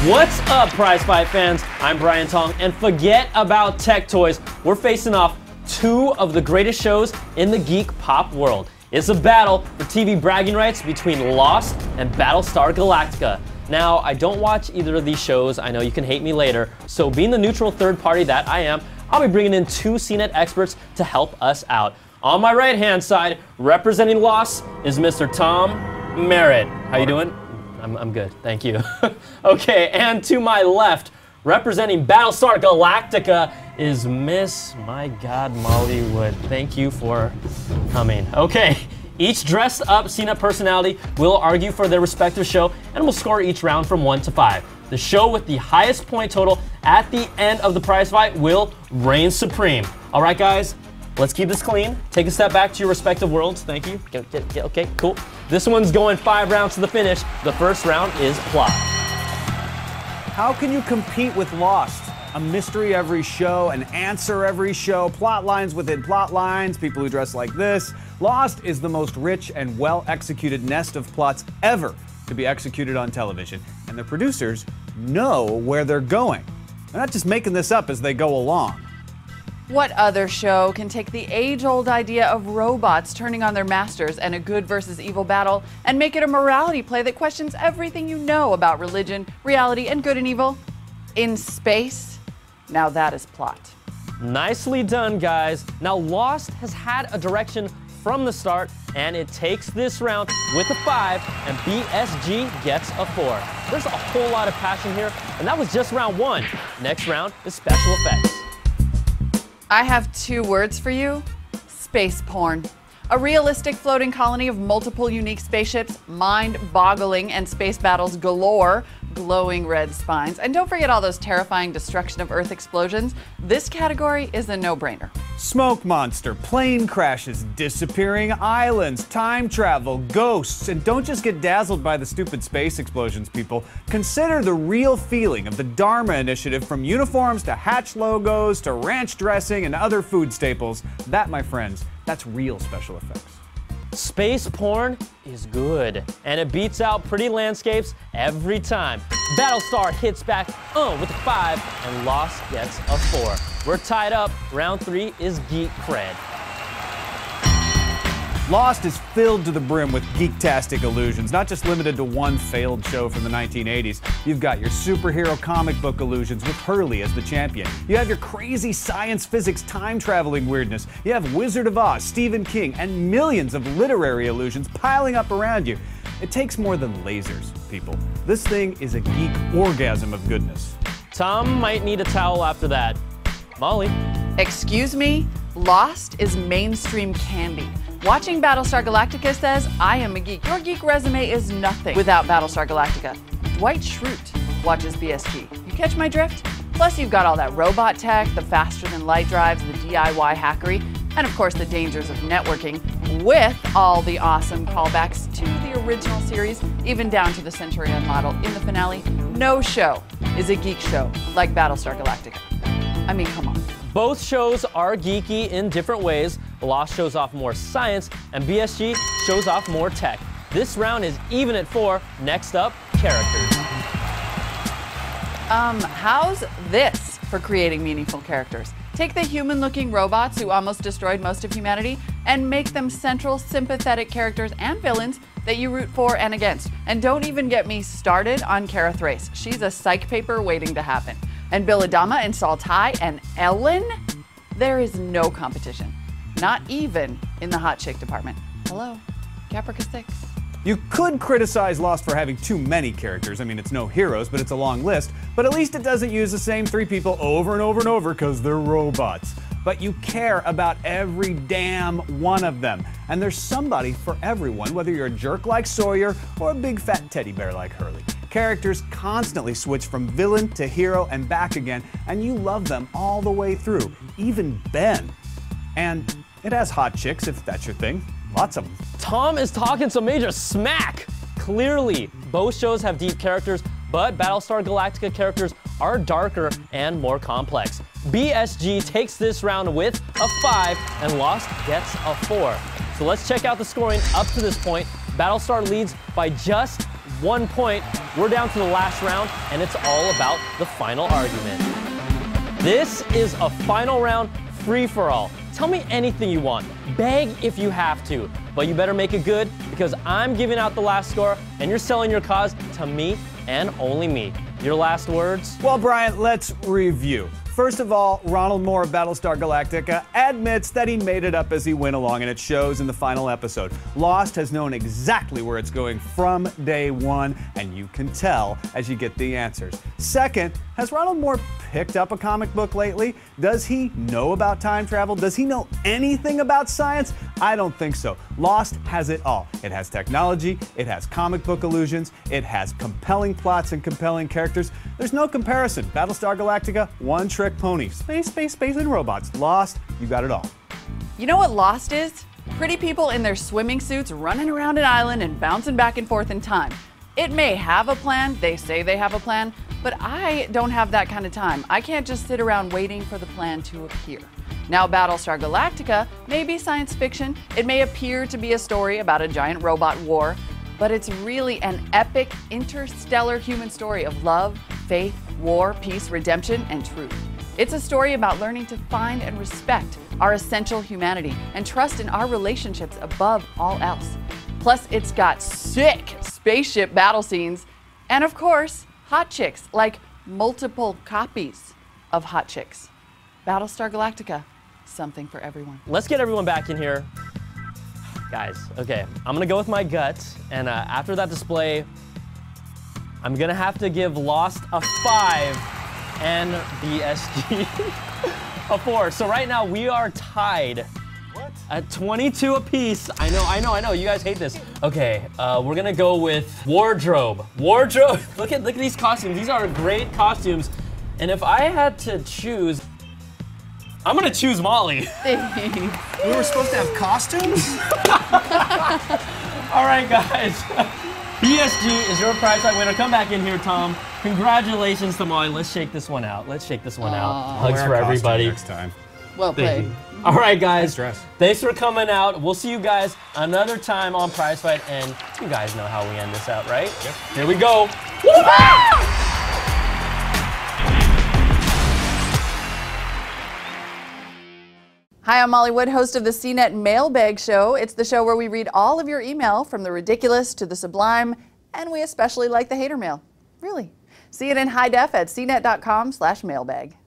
What's up, Prizefight fans? I'm Brian Tong, and forget about tech toys. We're facing off two of the greatest shows in the geek pop world. It's a battle for TV bragging rights between Lost and Battlestar Galactica. Now, I don't watch either of these shows. I know you can hate me later. So being the neutral third party that I am, I'll be bringing in two Cnet experts to help us out. On my right-hand side, representing Lost, is Mr. Tom Merritt. How you doing? I'm good, thank you. Okay, and to my left, representing Battlestar Galactica, is Miss, my God, Molly Wood. Thank you for coming. Okay, each dressed up Cnet personality will argue for their respective show, and will score each round from 1 to 5. The show with the highest point total at the end of the prize fight will reign supreme. All right, guys, let's keep this clean. Take a step back to your respective worlds. Thank you. Okay, cool. This one's going 5 rounds to the finish. The first round is plot. How can you compete with Lost? A mystery every show, an answer every show, plot lines within plot lines, people who dress like this. Lost is the most rich and well-executed nest of plots ever to be executed on television. And the producers know where they're going. They're not just making this up as they go along. What other show can take the age-old idea of robots turning on their masters and a good versus evil battle and make it a morality play that questions everything you know about religion, reality, and good and evil? In space? Now that is plot. Nicely done, guys. Now, Lost has had a direction from the start, and it takes this round with a 5, and BSG gets a 4. There's a whole lot of passion here, and that was just round 1. Next round is special effects. I have 2 words for you. Space porn. A realistic floating colony of multiple unique spaceships, mind-boggling and space battles galore, glowing red spines, and don't forget all those terrifying destruction of Earth explosions. This category is a no-brainer. Smoke monster, plane crashes, disappearing islands, time travel, ghosts, and don't just get dazzled by the stupid space explosions, people. Consider the real feeling of the Dharma Initiative, from uniforms to hatch logos to ranch dressing and other food staples. That, my friends, that's real special effects. Space porn is good, and it beats out pretty landscapes every time. Battlestar hits back with a 5, and Lost gets a 4. We're tied up. Round 3 is Geek Cred. Lost is filled to the brim with geektastic illusions, not just limited to one failed show from the 1980s. You've got your superhero comic book illusions with Hurley as the champion. You have your crazy science physics time traveling weirdness. You have Wizard of Oz, Stephen King, and millions of literary illusions piling up around you. It takes more than lasers, people. This thing is a geek orgasm of goodness. Tom might need a towel after that. Molly? Excuse me? Lost is mainstream candy. Watching Battlestar Galactica says, I am a geek. Your geek resume is nothing without Battlestar Galactica. Dwight Schrute watches BSG. You catch my drift? Plus, you've got all that robot tech, the faster-than-light drives, the DIY hackery, and of course the dangers of networking, with all the awesome callbacks to the original series, even down to the Centurion model in the finale. No show is a geek show like Battlestar Galactica. I mean, come on. Both shows are geeky in different ways. Lost shows off more science, and BSG shows off more tech. This round is even at 4. Next up, characters. How's this for creating meaningful characters? Take the human-looking robots who almost destroyed most of humanity and make them central, sympathetic characters and villains that you root for and against. And don't even get me started on Kara Thrace. She's a psych paper waiting to happen. And Bill Adama and Saltai and Ellen? There is no competition. Not even in the hot chick department. Hello, Caprica 6. You could criticize Lost for having too many characters. I mean, it's no heroes, but it's a long list. But at least it doesn't use the same 3 people over and over and over because they're robots. But you care about every damn one of them. And there's somebody for everyone, whether you're a jerk like Sawyer or a big fat teddy bear like Hurley. Characters constantly switch from villain to hero and back again, and you love them all the way through, even Ben. And it has hot chicks, if that's your thing. Lots of them. Tom is talking some major smack. Clearly, both shows have deep characters, but Battlestar Galactica characters are darker and more complex. BSG takes this round with a 5, and Lost gets a 4. So let's check out the scoring up to this point. Battlestar leads by just 1 point. We're down to the last round, and it's all about the final argument. This is a final round free-for-all. Tell me anything you want. Beg if you have to, but you better make it good because I'm giving out the last score, and you're selling your cause to me and only me. Your last words? Well, Brian, let's review. First of all, Ronald Moore of Battlestar Galactica admits that he made it up as he went along, and it shows in the final episode. Lost has known exactly where it's going from day one, and you can tell as you get the answers. Second, has Ronald Moore picked up a comic book lately? Does he know about time travel? Does he know anything about science? I don't think so. Lost has it all. It has technology, it has comic book illusions, it has compelling plots and compelling characters. There's no comparison. Battlestar Galactica, one-trick pony. Space, space, space, and robots. Lost, you got it all. You know what Lost is? Pretty people in their swimming suits running around an island and bouncing back and forth in time. It may have a plan, they say they have a plan, but I don't have that kind of time. I can't just sit around waiting for the plan to appear. Now, Battlestar Galactica may be science fiction, it may appear to be a story about a giant robot war, but it's really an epic interstellar human story of love, faith, war, peace, redemption, and truth. It's a story about learning to find and respect our essential humanity and trust in our relationships above all else. Plus, it's got sick spaceship battle scenes and, of course, hot chicks, like multiple copies of hot chicks. Battlestar Galactica, something for everyone. Let's get everyone back in here. Guys, okay, I'm gonna go with my gut, and after that display, I'm gonna have to give Lost a 5 and BSG a 4. So right now we are tied. What? At 22 apiece. I know, you guys hate this. Okay, we're gonna go with wardrobe. Wardrobe, look at these costumes. These are great costumes. And if I had to choose, I'm gonna choose Molly. We were supposed to have costumes? All right, guys. BSG is your Prizefight winner. Come back in here, Tom. Congratulations to Molly. Let's shake this one out. Let's shake this one out. Hugs for everybody. Next time. Well played. All right, guys. Nice dress. Thanks for coming out. We'll see you guys another time on Prizefight, and you guys know how we end this out, right? Yep. Here we go. Hi, I'm Molly Wood, host of the Cnet Mailbag Show. It's the show where we read all of your email, from the ridiculous to the sublime, and we especially like the hater mail. Really. See it in high def at cnet.com/mailbag.